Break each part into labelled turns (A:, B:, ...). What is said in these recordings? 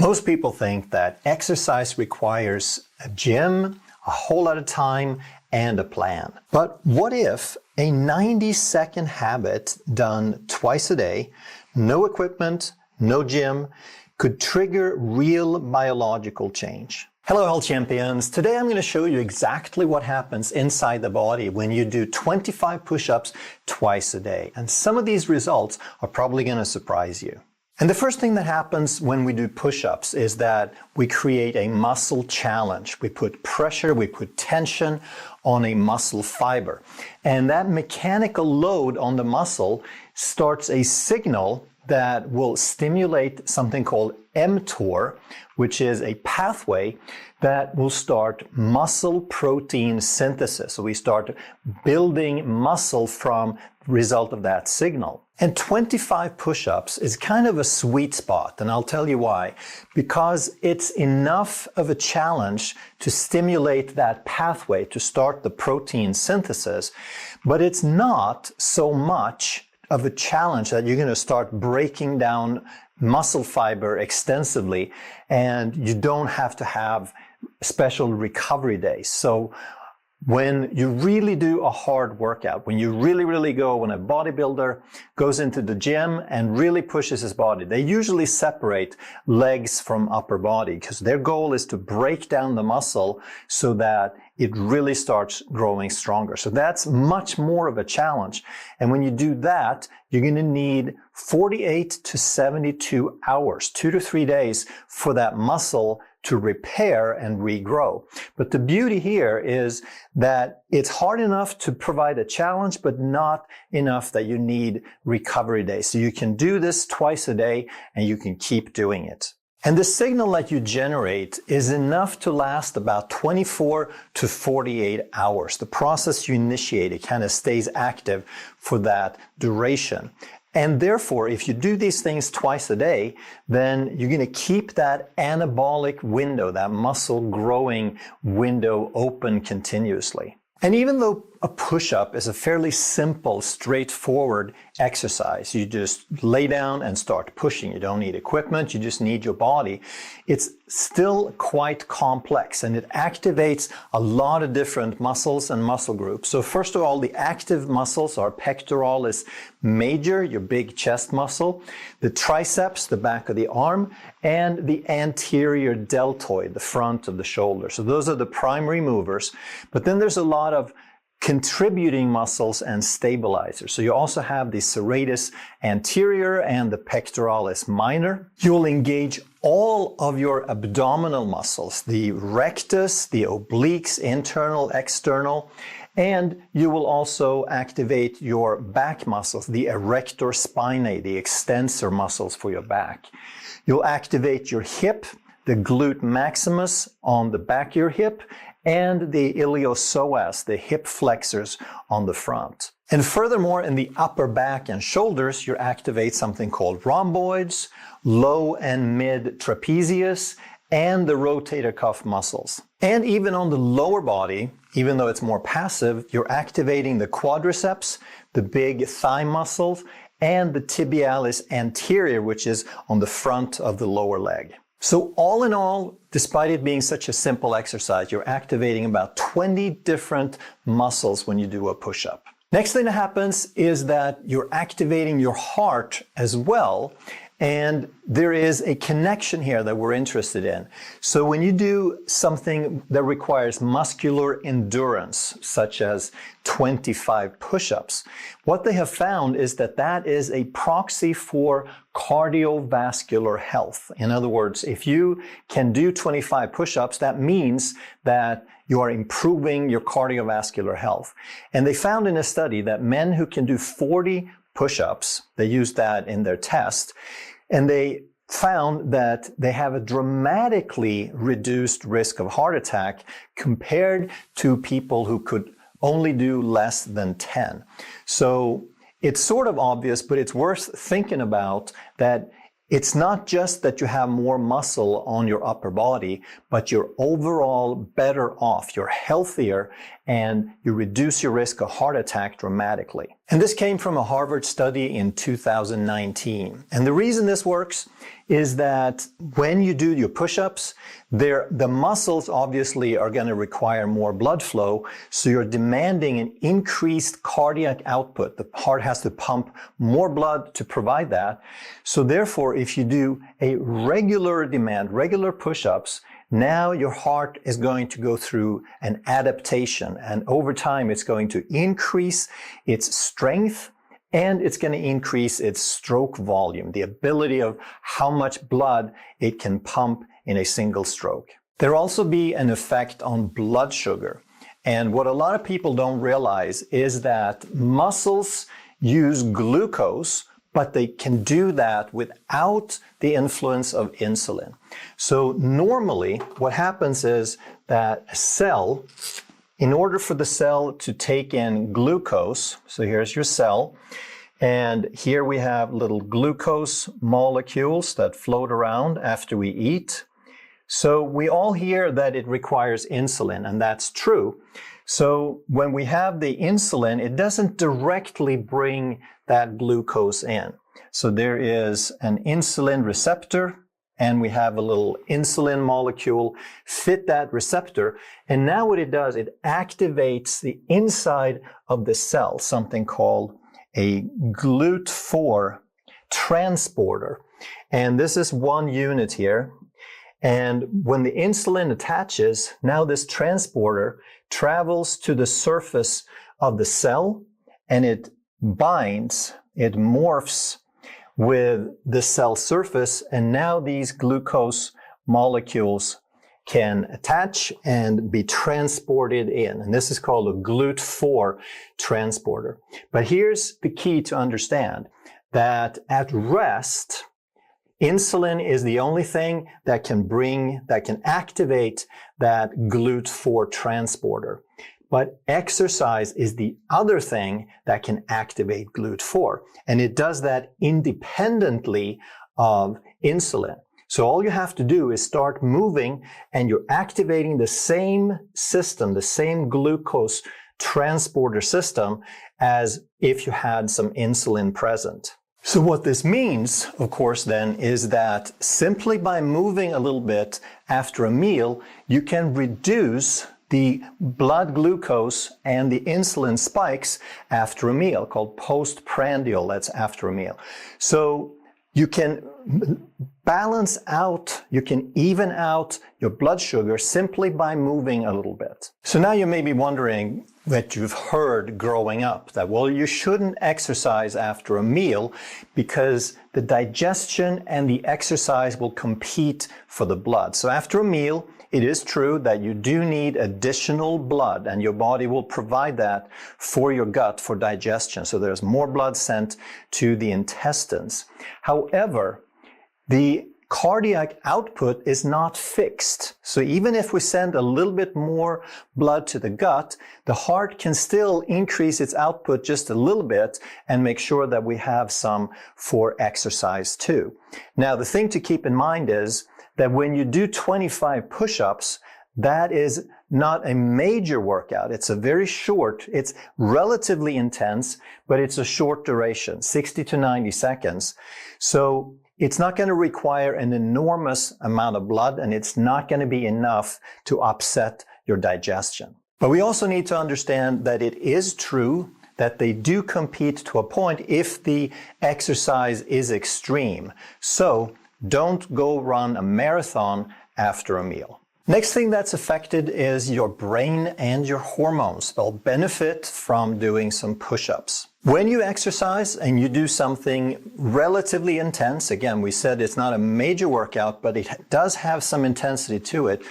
A: Most people think that exercise requires a gym, a whole lot of time, and a plan. But what if a 90-second habit done twice a day, no equipment, no gym, could trigger real biological change? Hello, health champions. Today I'm going to show you exactly what happens inside the body when you do 25 push-ups twice a day. And some of these results are probably going to surprise you. And the first thing that happens when we do push-ups is that we create a muscle challenge. We put pressure, we put tension on a muscle fiber. And that mechanical load on the muscle starts a signal that will stimulate something called mTOR, which is a pathway that will start muscle protein synthesis. So we start building muscle from the result of that signal. And 25 push-ups is kind of a sweet spot, and I'll tell you why. Because it's enough of a challenge to stimulate that pathway to start the protein synthesis, but it's not so much of a challenge that you're going to start breaking down muscle fiber extensively, and you don't have to have special recovery days. So when you really do a hard workout, when you really go, when a bodybuilder goes into the gym and really pushes his body, they usually separate legs from upper body because their goal is to break down the muscle so that it really starts growing stronger. So that's much more of a challenge. And when you do that, you're going to need 48 to 72 hours, 2 to 3 days for that muscle to repair and regrow. But the beauty here is that it's hard enough to provide a challenge, but not enough that you need recovery days. So you can do this twice a day and you can keep doing it. And the signal that you generate is enough to last about 24 to 48 hours. The process you initiate, it kind of stays active for that duration. And therefore, if you do these things twice a day, then you're going to keep that anabolic window, that muscle growing window open continuously. And even though a push-up is a fairly simple, straightforward exercise, you just lay down and start pushing. You don't need equipment, you just need your body. It's still quite complex and it activates a lot of different muscles and muscle groups. So first of all, the active muscles are pectoralis major, your big chest muscle, the triceps, the back of the arm, and the anterior deltoid, the front of the shoulder. So those are the primary movers. But then there's a lot of contributing muscles and stabilizers. So you also have the serratus anterior and the pectoralis minor. You'll engage all of your abdominal muscles, the rectus, the obliques, internal, external, and you will also activate your back muscles, the erector spinae, the extensor muscles for your back. You'll activate your hip, the glute maximus on the back of your hip, and the iliopsoas, the hip flexors on the front. And furthermore, in the upper back and shoulders, you activate something called rhomboids, low and mid trapezius, and the rotator cuff muscles. And even on the lower body, even though it's more passive, you're activating the quadriceps, the big thigh muscles, and the tibialis anterior, which is on the front of the lower leg. So all in all, despite it being such a simple exercise, you're activating about 20 different muscles when you do a push-up. Next thing that happens is that you're activating your heart as well. And there is a connection here that we're interested in. So when you do something that requires muscular endurance, such as 25 push-ups, what they have found is that that is a proxy for cardiovascular health. In other words, if you can do 25 push-ups, that means that you are improving your cardiovascular health. And they found in a study that men who can do 40 push-ups, they used that in their test, and they found that they have a dramatically reduced risk of heart attack compared to people who could only do less than 10. So it's sort of obvious, but it's worth thinking about that it's not just that you have more muscle on your upper body, but you're overall better off, you're healthier, and you reduce your risk of heart attack dramatically. And this came from a Harvard study in 2019. And the reason this works is that when you do your push-ups, the muscles obviously are going to require more blood flow. So you're demanding an increased cardiac output. The heart has to pump more blood to provide that. So therefore, if you do a regular push-ups, now your heart is going to go through an adaptation, and over time it's going to increase its strength and it's going to increase its stroke volume, the ability of how much blood it can pump in a single stroke. There'll also be an effect on blood sugar. And what a lot of people don't realize is that muscles use glucose, but they can do that without the influence of insulin. So normally what happens is that a cell, in order for the cell to take in glucose, so here's your cell, and here we have little glucose molecules that float around after we eat. So we all hear that it requires insulin, and that's true. So when we have the insulin, it doesn't directly bring that glucose in. So there is an insulin receptor, and we have a little insulin molecule fit that receptor. And now what it does, it activates the inside of the cell, something called a GLUT4 transporter. And this is one unit here. And when the insulin attaches, now this transporter travels to the surface of the cell, and it binds, it morphs with the cell surface, and now these glucose molecules can attach and be transported in. And this is called a GLUT4 transporter. But here's the key to understand, that at rest, insulin is the only thing that can activate that GLUT4 transporter. But exercise is the other thing that can activate GLUT4. And it does that independently of insulin. So all you have to do is start moving, and you're activating the same system, the same glucose transporter system, as if you had some insulin present. So what this means, of course, then, is that simply by moving a little bit after a meal, you can reduce the blood glucose and the insulin spikes after a meal, called postprandial, that's after a meal. So you can balance out, you can even out your blood sugar simply by moving a little bit. So now you may be wondering, that you've heard growing up, that, well, you shouldn't exercise after a meal because the digestion and the exercise will compete for the blood. So after a meal, it is true that you do need additional blood, and your body will provide that for your gut for digestion. So there's more blood sent to the intestines. However, the cardiac output is not fixed. So even if we send a little bit more blood to the gut, the heart can still increase its output just a little bit and make sure that we have some for exercise too. Now, the thing to keep in mind is that when you do 25 push-ups, that is not a major workout. It's a very short, it's relatively intense, but it's a short duration, 60 to 90 seconds. So it's not going to require an enormous amount of blood, and it's not going to be enough to upset your digestion. But we also need to understand that it is true that they do compete to a point if the exercise is extreme. So don't go run a marathon after a meal. Next thing that's affected is your brain and your hormones. They'll benefit from doing some push-ups. When you exercise and you do something relatively intense, again, we said it's not a major workout, but it does have some intensity to it.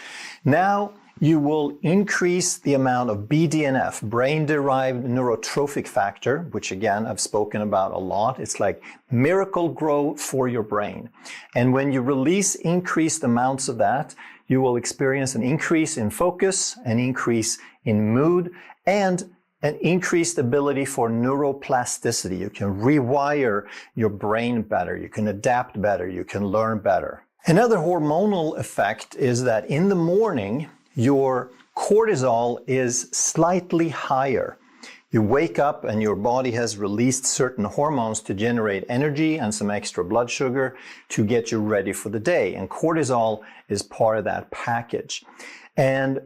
A: Now you will increase the amount of BDNF, brain-derived neurotrophic factor, which again, I've spoken about a lot. It's like miracle grow for your brain. And when you release increased amounts of that, you will experience an increase in focus, an increase in mood, and an increased ability for neuroplasticity. You can rewire your brain better, you can adapt better, you can learn better. Another hormonal effect is that in the morning, your cortisol is slightly higher. You wake up and your body has released certain hormones to generate energy and some extra blood sugar to get you ready for the day. And cortisol is part of that package. And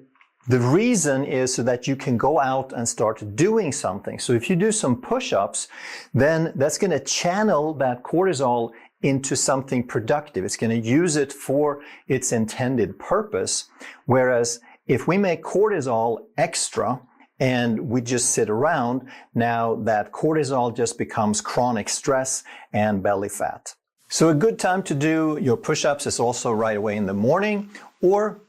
A: the reason is so that you can go out and start doing something. So if you do some push-ups, then that's going to channel that cortisol into something productive. It's going to use it for its intended purpose. Whereas if we make cortisol extra and we just sit around, now that cortisol just becomes chronic stress and belly fat. So a good time to do your push-ups is also right away in the morning, or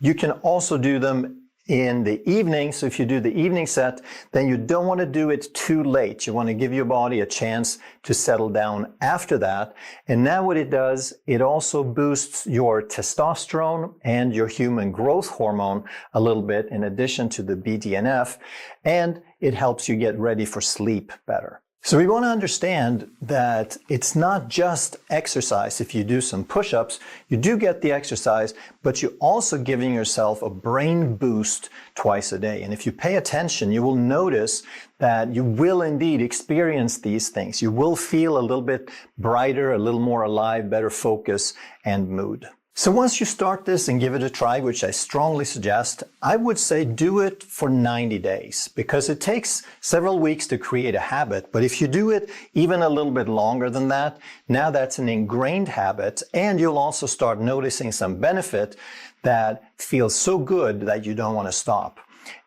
A: you can also do them in the evening. So if you do the evening set, then you don't want to do it too late. You want to give your body a chance to settle down after that. And now what it does, it also boosts your testosterone and your human growth hormone a little bit in addition to the BDNF, and it helps you get ready for sleep better. So we want to understand that it's not just exercise. If you do some push-ups, you do get the exercise, but you're also giving yourself a brain boost twice a day. And if you pay attention, you will notice that you will indeed experience these things. You will feel a little bit brighter, a little more alive, better focus and mood. So once you start this and give it a try, which I strongly suggest, I would say do it for 90 days because it takes several weeks to create a habit. But if you do it even a little bit longer than that, now that's an ingrained habit, and you'll also start noticing some benefit that feels so good that you don't want to stop.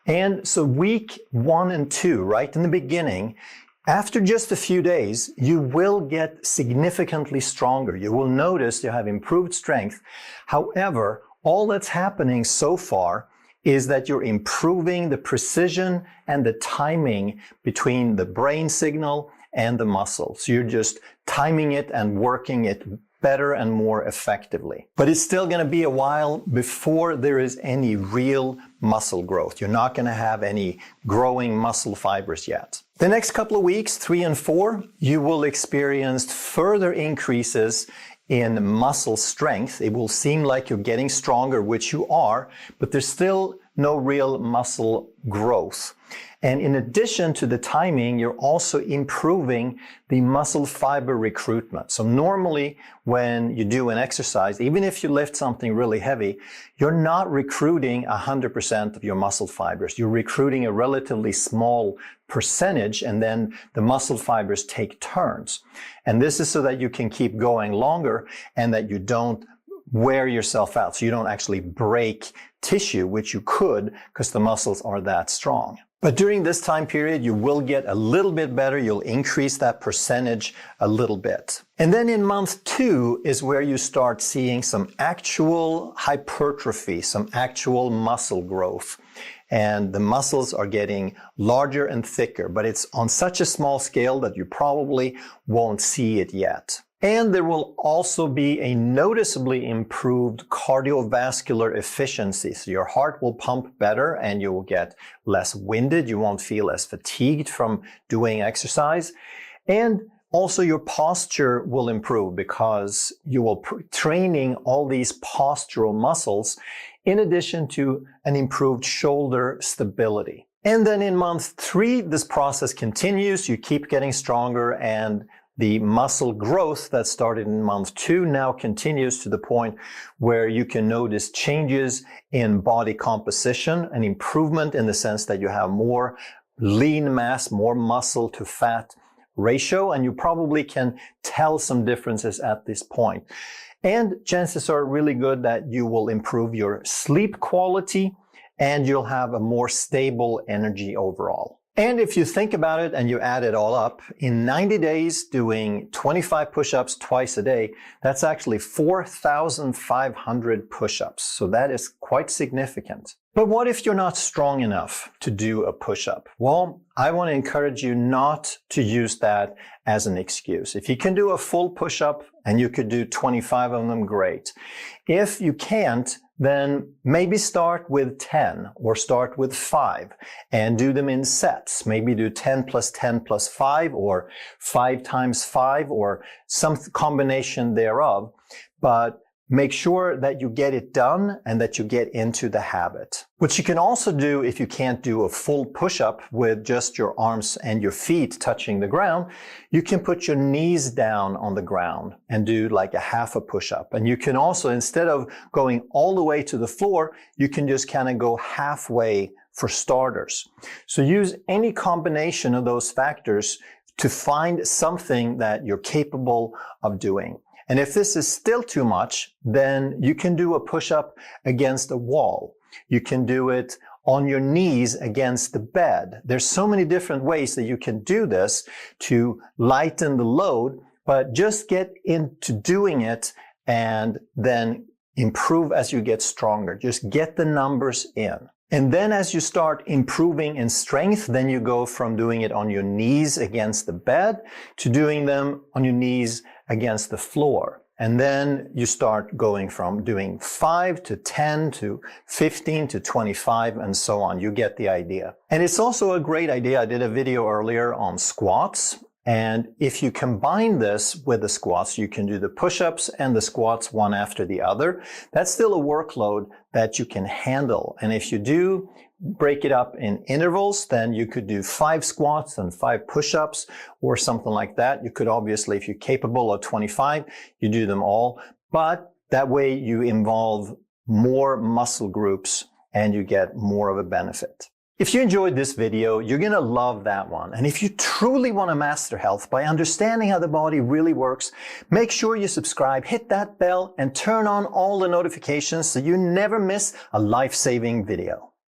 A: And so week 1 and 2, right in the beginning, after just a few days, you will get significantly stronger. You will notice you have improved strength. However, all that's happening so far is that you're improving the precision and the timing between the brain signal and the muscle. So you're just timing it and working it better and more effectively. But it's still going to be a while before there is any real muscle growth. You're not going to have any growing muscle fibers yet. The next couple of weeks, 3 and 4, you will experience further increases in muscle strength. It will seem like you're getting stronger, which you are, but there's still no real muscle growth. And in addition to the timing, you're also improving the muscle fiber recruitment. So normally when you do an exercise, even if you lift something really heavy, you're not recruiting 100% of your muscle fibers. You're recruiting a relatively small percentage, and then the muscle fibers take turns. And this is so that you can keep going longer and that you don't wear yourself out. So you don't actually break tissue, which you could because the muscles are that strong. But during this time period, you will get a little bit better. You'll increase that percentage a little bit. And then in month 2 is where you start seeing some actual hypertrophy, some actual muscle growth. And the muscles are getting larger and thicker, but it's on such a small scale that you probably won't see it yet. And there will also be a noticeably improved cardiovascular efficiency. So your heart will pump better and you will get less winded. You won't feel as fatigued from doing exercise. And also your posture will improve because you will training all these postural muscles in addition to an improved shoulder stability. And then in month 3, this process continues. You keep getting stronger, and the muscle growth that started in month 2 now continues to the point where you can notice changes in body composition, an improvement in the sense that you have more lean mass, more muscle to fat ratio, and you probably can tell some differences at this point. And chances are really good that you will improve your sleep quality and you'll have a more stable energy overall. And if you think about it and you add it all up, in 90 days doing 25 push-ups twice a day, that's actually 4,500 push-ups. So that is quite significant. But what if you're not strong enough to do a push-up? Well, I want to encourage you not to use that as an excuse. If you can do a full push-up and you could do 25 of them, great. If you can't, then maybe start with 10 or start with 5 and do them in sets. Maybe do 10 plus 10 plus 5 or 5 times 5 or some combination thereof. But make sure that you get it done and that you get into the habit. What you can also do if you can't do a full push-up with just your arms and your feet touching the ground, you can put your knees down on the ground and do like a half a push-up. And you can also, instead of going all the way to the floor, you can just kind of go halfway for starters. So use any combination of those factors to find something that you're capable of doing. And if this is still too much, then you can do a push-up against a wall. You can do it on your knees against the bed. There's so many different ways that you can do this to lighten the load, but just get into doing it and then improve as you get stronger. Just get the numbers in. And then as you start improving in strength, then you go from doing it on your knees against the bed to doing them on your knees against the floor. And then you start going from doing 5 to 10 to 15 to 25 and so on. You get the idea. And it's also a great idea. I did a video earlier on squats. And if you combine this with the squats, you can do the push-ups and the squats one after the other. That's still a workload that you can handle. And if you do break it up in intervals, then you could do 5 squats and 5 push-ups or something like that. You could obviously, if you're capable of 25, you do them all. But that way you involve more muscle groups and you get more of a benefit. If you enjoyed this video, you're going to love that one. And if you truly want to master health by understanding how the body really works, make sure you subscribe, hit that bell, and turn on all the notifications so you never miss a life-saving video.